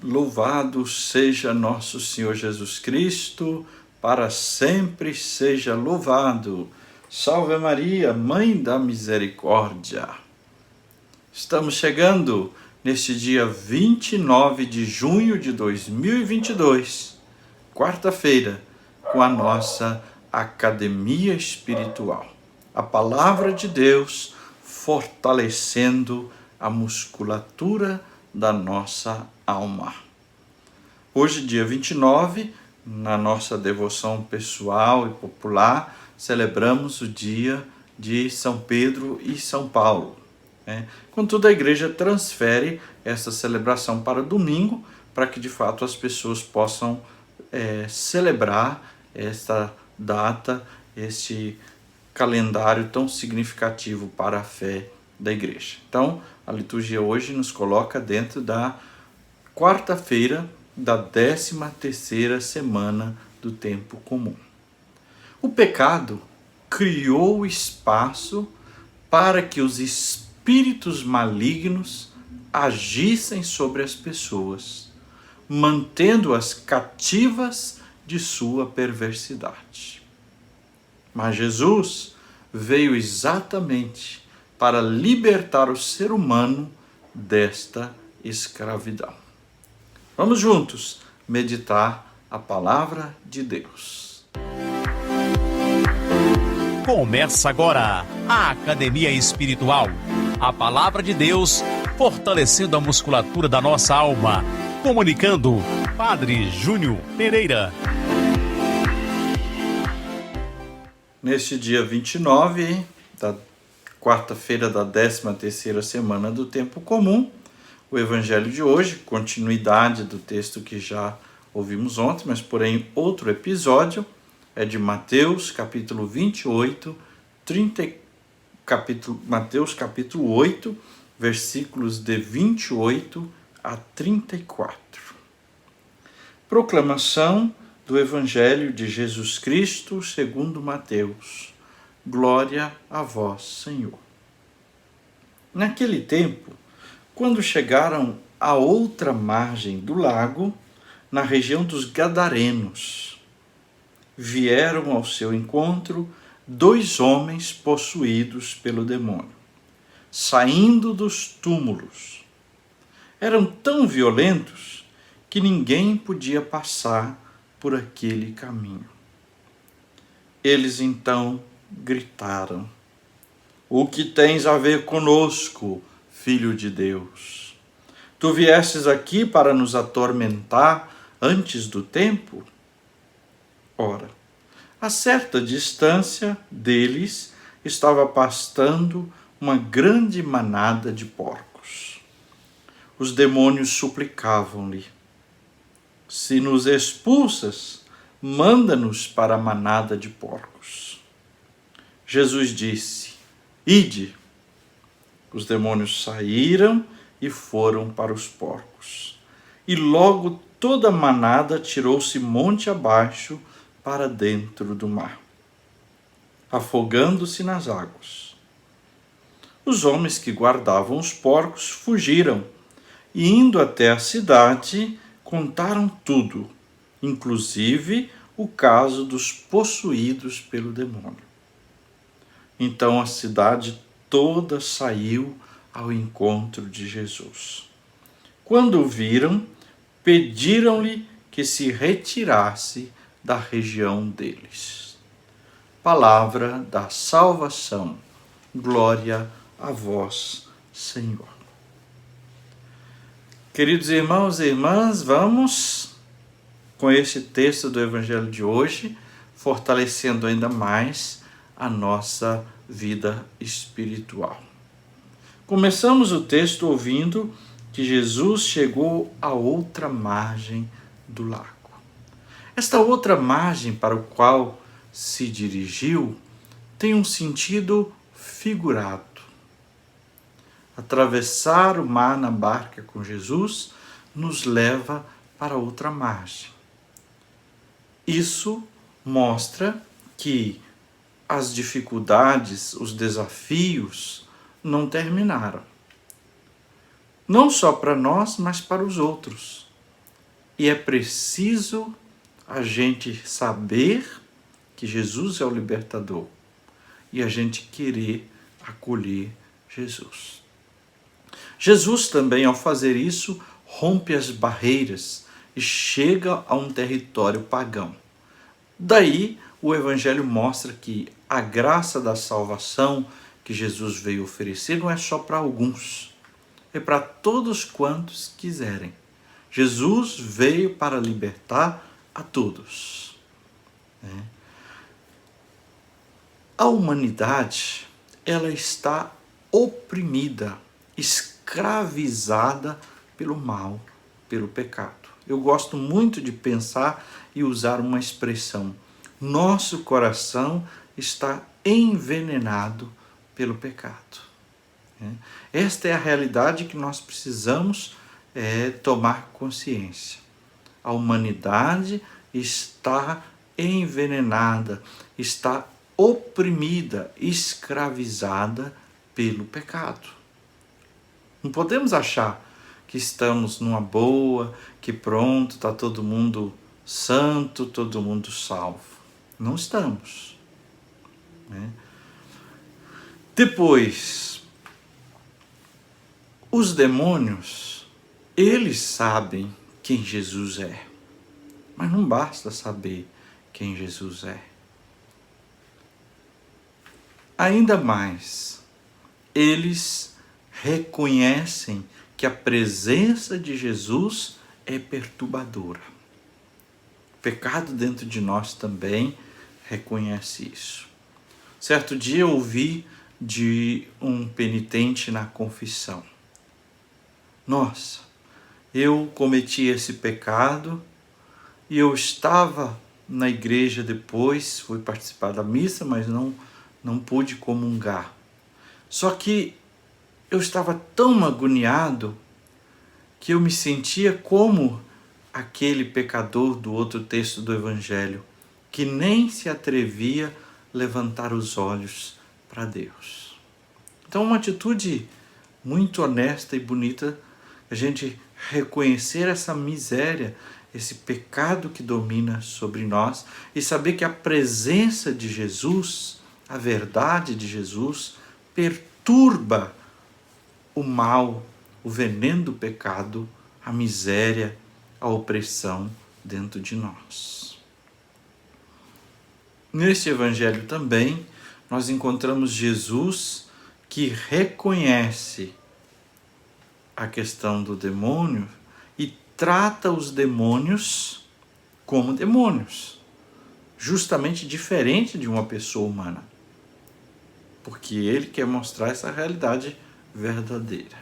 Louvado seja nosso Senhor Jesus Cristo, para sempre seja louvado. Salve Maria, Mãe da Misericórdia. Estamos chegando neste dia 29 de junho de 2022, quarta-feira, com a nossa Academia Espiritual. A Palavra de Deus fortalecendo a musculatura da nossa alma. Hoje, dia 29, na nossa devoção pessoal e popular, celebramos o dia de São Pedro e São Paulo. Contudo, a igreja transfere essa celebração para domingo, para que de fato as pessoas possam celebrar esta data, este calendário tão significativo para a fé da igreja. Então, a liturgia hoje nos coloca dentro da quarta-feira da 13ª semana do tempo comum. O pecado criou espaço para que os espíritos malignos agissem sobre as pessoas, mantendo-as cativas de sua perversidade. Mas Jesus veio exatamente para libertar o ser humano desta escravidão. Vamos juntos meditar a palavra de Deus. Começa agora a Academia Espiritual, a palavra de Deus fortalecendo a musculatura da nossa alma. Comunicando, Padre Júnior Pereira. Neste dia 29 da quarta-feira da 13ª semana do tempo comum, o evangelho de hoje, continuidade do texto que já ouvimos ontem, mas porém outro episódio, é de Mateus capítulo 28, Mateus capítulo 8, versículos de 28 a 34. Proclamação do evangelho de Jesus Cristo segundo Mateus. Glória a vós, Senhor. Naquele tempo, quando chegaram à outra margem do lago, na região dos Gadarenos, vieram ao seu encontro 2 homens possuídos pelo demônio, saindo dos túmulos. Eram tão violentos que ninguém podia passar por aquele caminho. Eles então gritaram: "O que tens a ver conosco, Filho de Deus? Tu viestes aqui para nos atormentar antes do tempo?" Ora, a certa distância deles estava pastando uma grande manada de porcos. Os demônios suplicavam-lhe: "Se nos expulsas, manda-nos para a manada de porcos." Jesus disse: "Ide." Os demônios saíram e foram para os porcos. E logo toda a manada tirou-se monte abaixo para dentro do mar, afogando-se nas águas. Os homens que guardavam os porcos fugiram e, indo até a cidade, contaram tudo, inclusive o caso dos possuídos pelo demônio. Então a cidade toda saiu ao encontro de Jesus. Quando o viram, pediram-lhe que se retirasse da região deles. Palavra da salvação. Glória a vós, Senhor. Queridos irmãos e irmãs, vamos com este texto do Evangelho de hoje, fortalecendo ainda mais a nossa vida espiritual. Começamos o texto ouvindo que Jesus chegou à outra margem do lago. Esta outra margem para o qual se dirigiu tem um sentido figurado. Atravessar o mar na barca com Jesus nos leva para outra margem. Isso mostra que as dificuldades, os desafios não terminaram. Não só para nós, mas para os outros. E é preciso a gente saber que Jesus é o libertador e a gente querer acolher Jesus. Jesus também, ao fazer isso, rompe as barreiras e chega a um território pagão. Daí, o Evangelho mostra que a graça da salvação que Jesus veio oferecer não é só para alguns, é para todos quantos quiserem. Jesus veio para libertar a todos. A humanidade, ela está oprimida, escravizada pelo mal, pelo pecado. Eu gosto muito de pensar e usar uma expressão: nosso coração está envenenado pelo pecado. Esta é a realidade que nós precisamos tomar consciência. A humanidade está envenenada, está oprimida, escravizada pelo pecado. Não podemos achar que estamos numa boa, que pronto, está todo mundo santo, todo mundo salvo. Não estamos. Depois, os demônios, eles sabem quem Jesus é. Mas não basta saber quem Jesus é. Ainda mais, eles reconhecem que a presença de Jesus é perturbadora. O pecado dentro de nós também reconhece isso. Certo dia eu ouvi de um penitente na confissão: nossa, eu cometi esse pecado e eu estava na igreja depois, fui participar da missa, mas não pude comungar. Só que eu estava tão agoniado que eu me sentia como aquele pecador do outro texto do Evangelho, que nem se atrevia a levantar os olhos para Deus. Então, uma atitude muito honesta e bonita, a gente reconhecer essa miséria, esse pecado que domina sobre nós e saber que a presença de Jesus, a verdade de Jesus, perturba o mal, o veneno do pecado, a miséria, a opressão dentro de nós. Neste Evangelho também, nós encontramos Jesus que reconhece a questão do demônio e trata os demônios como demônios, justamente diferente de uma pessoa humana, porque ele quer mostrar essa realidade verdadeira.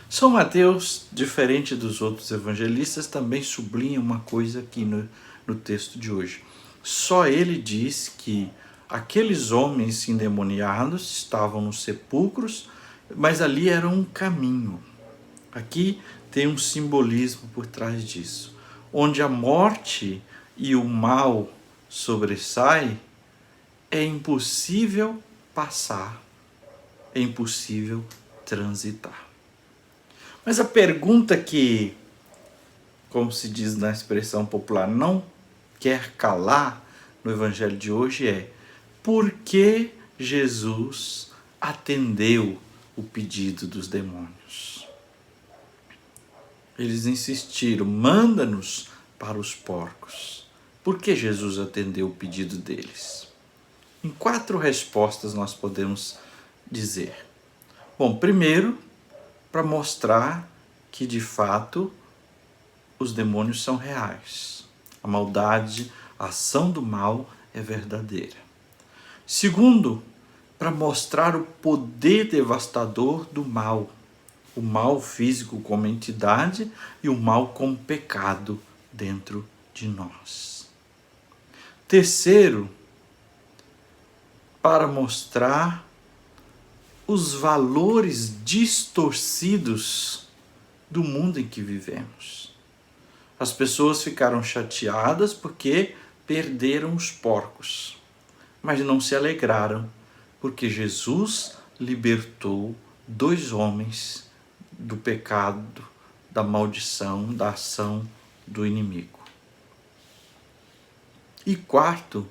São Mateus, diferente dos outros evangelistas, também sublinha uma coisa aqui no texto de hoje. Só ele diz que aqueles homens endemoniados estavam nos sepulcros, mas ali era um caminho. Aqui tem um simbolismo por trás disso. Onde a morte e o mal sobressaem, é impossível passar, é impossível transitar. Mas a pergunta que, como se diz na expressão popular, não quer calar no Evangelho de hoje é: por que Jesus atendeu o pedido dos demônios? Eles insistiram: manda-nos para os porcos. Por que Jesus atendeu o pedido deles? Em 4 respostas nós podemos dizer. Bom, primeiro, para mostrar que de fato os demônios são reais. A maldade, a ação do mal é verdadeira. Segundo, para mostrar o poder devastador do mal. O mal físico como entidade e o mal como pecado dentro de nós. Terceiro, para mostrar os valores distorcidos do mundo em que vivemos. As pessoas ficaram chateadas porque perderam os porcos, mas não se alegraram porque Jesus libertou 2 homens do pecado, da maldição, da ação do inimigo. E quarto,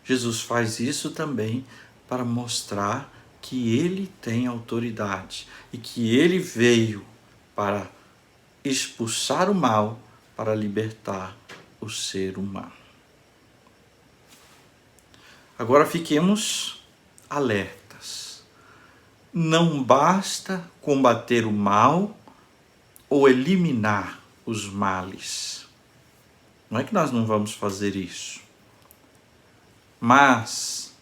Jesus faz isso também para mostrar que ele tem autoridade e que ele veio para expulsar o mal, para libertar o ser humano. Agora fiquemos alertas. Não basta combater o mal ou eliminar os males. Não é que nós não vamos fazer isso. Mas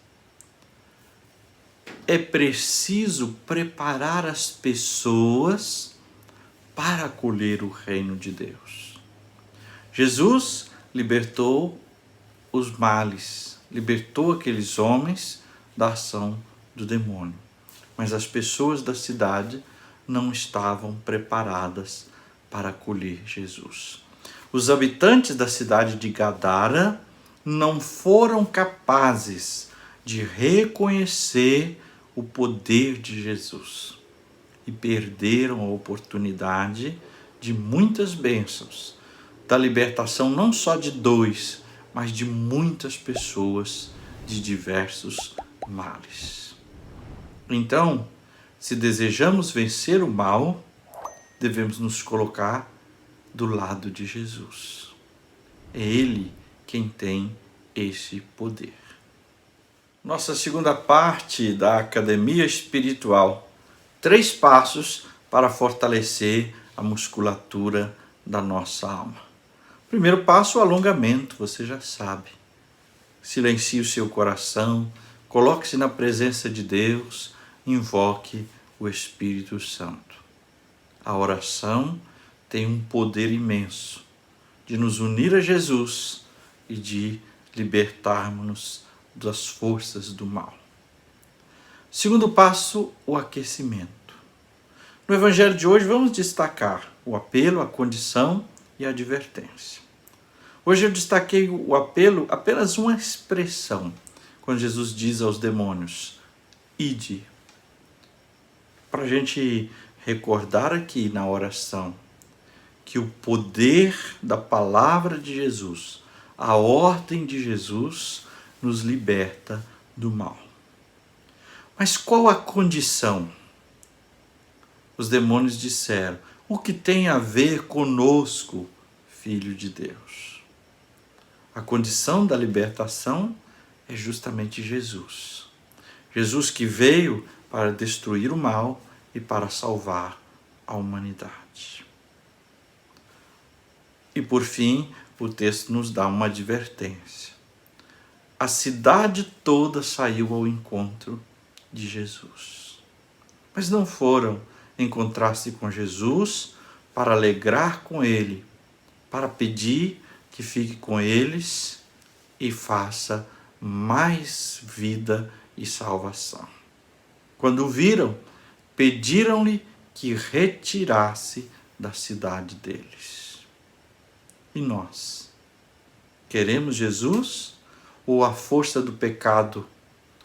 é preciso preparar as pessoas para acolher o reino de Deus. Jesus libertou os males, libertou aqueles homens da ação do demônio. Mas as pessoas da cidade não estavam preparadas para acolher Jesus. Os habitantes da cidade de Gadara não foram capazes de reconhecer o poder de Jesus e perderam a oportunidade de muitas bênçãos, da libertação não só de 2, mas de muitas pessoas de diversos males. Então, se desejamos vencer o mal, devemos nos colocar do lado de Jesus. É Ele quem tem esse poder. Nossa segunda parte da Academia Espiritual. 3 passos para fortalecer a musculatura da nossa alma. Primeiro passo, o alongamento, você já sabe. Silencie o seu coração, coloque-se na presença de Deus, invoque o Espírito Santo. A oração tem um poder imenso de nos unir a Jesus e de libertarmos-nos das forças do mal. Segundo passo, o aquecimento. No Evangelho de hoje vamos destacar o apelo, a condição e a advertência. Hoje eu destaquei o apelo, apenas uma expressão, quando Jesus diz aos demônios, ide. Para a gente recordar aqui na oração que o poder da palavra de Jesus, a ordem de Jesus, nos liberta do mal. Mas qual a condição? Os demônios disseram, o que tem a ver conosco, Filho de Deus? A condição da libertação é justamente Jesus. Jesus que veio para destruir o mal e para salvar a humanidade. E por fim, o texto nos dá uma advertência. A cidade toda saiu ao encontro de Jesus. Mas não foram encontrar-se com Jesus para alegrar com ele, para pedir que fique com eles e faça mais vida e salvação. Quando o viram, pediram-lhe que retirasse da cidade deles. E nós? Queremos Jesus ou a força do pecado,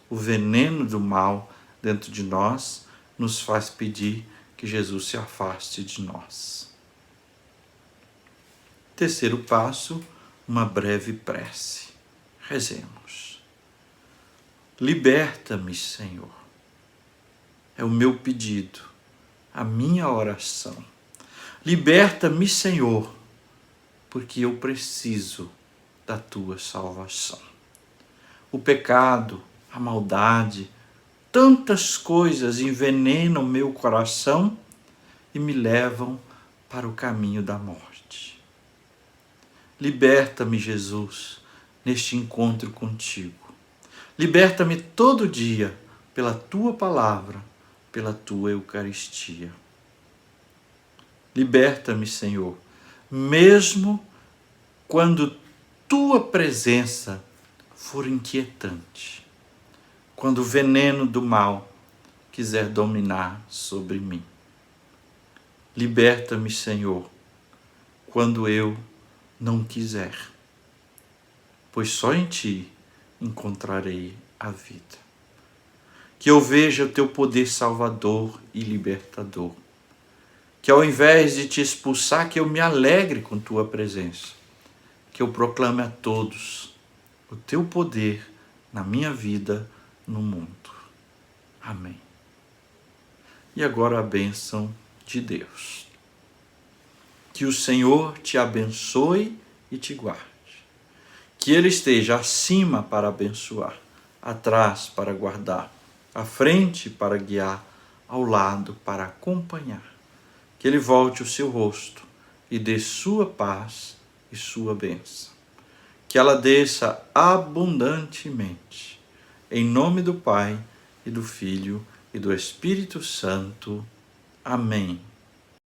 o veneno do mal dentro de nós, nos faz pedir que Jesus se afaste de nós? Terceiro passo, uma breve prece. Rezemos. Liberta-me, Senhor. É o meu pedido, a minha oração. Liberta-me, Senhor, porque eu preciso da tua salvação. O pecado, a maldade, tantas coisas envenenam meu coração e me levam para o caminho da morte. Liberta-me, Jesus, neste encontro contigo. Liberta-me todo dia pela tua palavra, pela tua Eucaristia. Liberta-me, Senhor, mesmo quando tua presença for inquietante, quando o veneno do mal quiser dominar sobre mim. Liberta-me, Senhor, quando eu não quiser, pois só em ti encontrarei a vida. Que eu veja o teu poder salvador e libertador. Que ao invés de te expulsar, que eu me alegre com tua presença. Que eu proclame a todos o teu poder na minha vida, no mundo. Amém. E agora a bênção de Deus. Que o Senhor te abençoe e te guarde. Que Ele esteja acima para abençoar, atrás para guardar, à frente para guiar, ao lado para acompanhar. Que Ele volte o seu rosto e dê sua paz e sua bênção. Que ela desça abundantemente. Em nome do Pai, e do Filho, e do Espírito Santo. Amém.